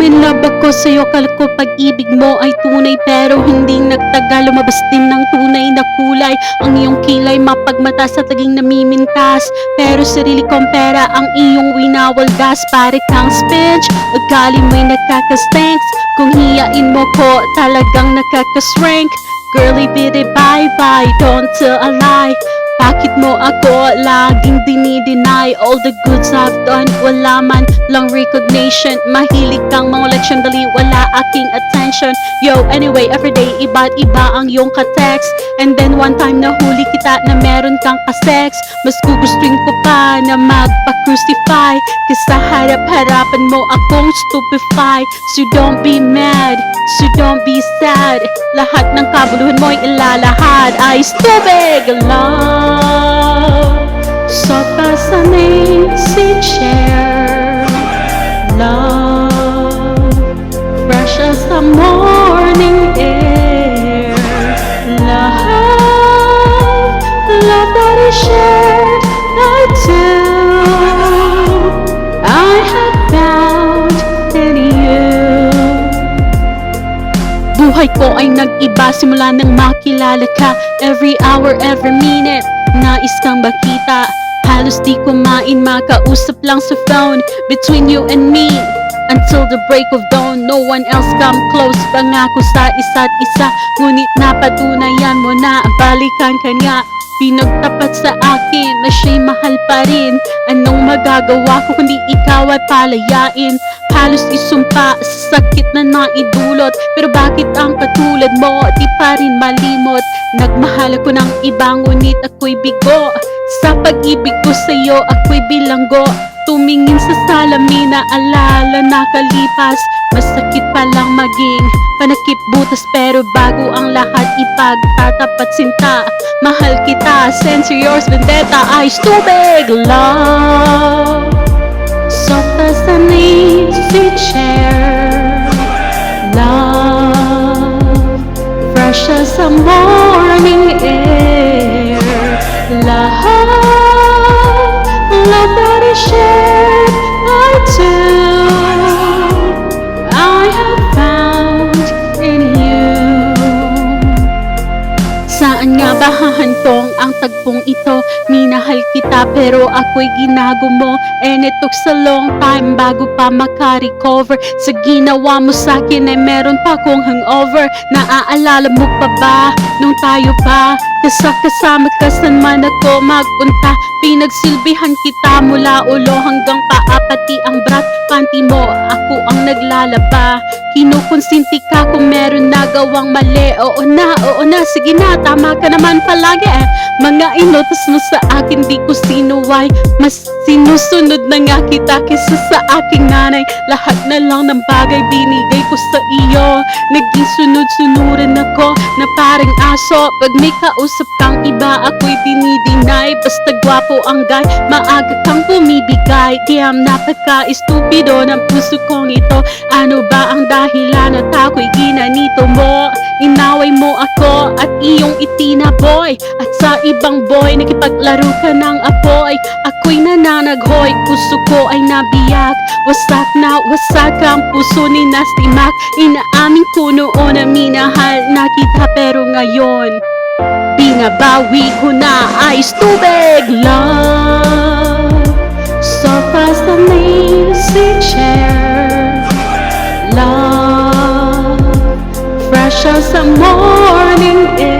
in love ako sa'yo, kala ko pag-ibig mo ay tunay, pero hindi nagtagal, lumabas din ng tunay na kulay. Ang iyong kilay mapagmata sa taging namimintas, pero sarili kong pera ang iyong winawaldas. Pare kang spinach, ugali mo'y nakakastinks, kung hiyain mo ko talagang nakakasrank. Girlie bitty bye bye, don't tell a lie. Bakit mo ako laging dinideny? All the goods I've done, wala man lang recognition. Mahilig kang mga leksyon, dali wala aking attention. Yo, anyway, everyday iba't iba ang iyong ka-text. And then one time nahuli kita na meron kang ka-sex. Mas gugustuin ko pa na magpa-crucify, kasi harap-harapan mo akong stupefy. So don't be mad, so don't be sad, lahat ng kabuluhan mo'y ilalahad ay stupid. Love, sofa sa easy chair. Love, fresh as the morning air. Love, love that is shared by two. I have found in you. Buhay ko ay nag-iba simula nang makilala ka. Every hour, every minute, nais kang makita. Halos di kumain, makausap lang sa phone. Between you and me, until the break of dawn. No one else come close, pangako sa isa't isa. Ngunit napatunayan mo na balikan ka niya. Pinagtapat sa akin na siya'y mahal pa rin. Anong magagawa ko kundi ikaw ay palayain? Halos isumpa sa sakit na naidulot, pero bakit ang katulad mo di pa rin malimot? Nagmahal ako ng iba, ngunit ako'y bigo. Sa pag-ibig ko sa'yo ako'y bilanggo. Tumingin sa salamin na alala nakalipas. Masakit palang maging panakip butas, pero bago ang lahat ipagtatapat sinta. Mahal kita, censor yours vendetta ay stupid. Love, soft as an easy chair. Love, fresh as a morning air. Love, love that is shared by two. I have found in you. Saan nga ba hahantong ang tagpong ito? Minahal kita pero ako'y ginago mo, and it took a long time bago pa makarecover. Sa ginawa mo sa'kin ay meron pa akong hangover. Naaalala mo pa ba nung tayo pa kasama ka saan man ako magpunta? Pinagsilbihan kita mula ulo hanggang paa, pati ang brat panty mo ako ang naglalaba. Kinukonsinti ka kung meron nagawang mali. Oo na, sige na, tama ka naman palagi Mga inutos mo sa akin di ko sinuway, mas sinusunod na nga kita kesa sa aking nanay. Lahat na lang ng bagay binigay ko sa iyo. Naging sunod-sunuran ako na parang aso. Pag may kausap kang iba ako'y dinideny. Basta gwapo ang guy, maaga kang bumibigay. Damn, napaka-estupido ng puso kong ito. Ano ba ang dahilan at ako'y ginanito mo? Inaway mo ako at iyong itinaboy, at sa ibang boy nakipaglaro ka ng apoy. Ako'y nananaghoy, puso ko ay nabiyak. Wasak na wasak ang puso ni Nasty Mac. Inaamin ko noon na minahal na kita, pero ngayon binabawi ko na ay stupid. Love, soft as an easy chair. Love, fresh as a morning air.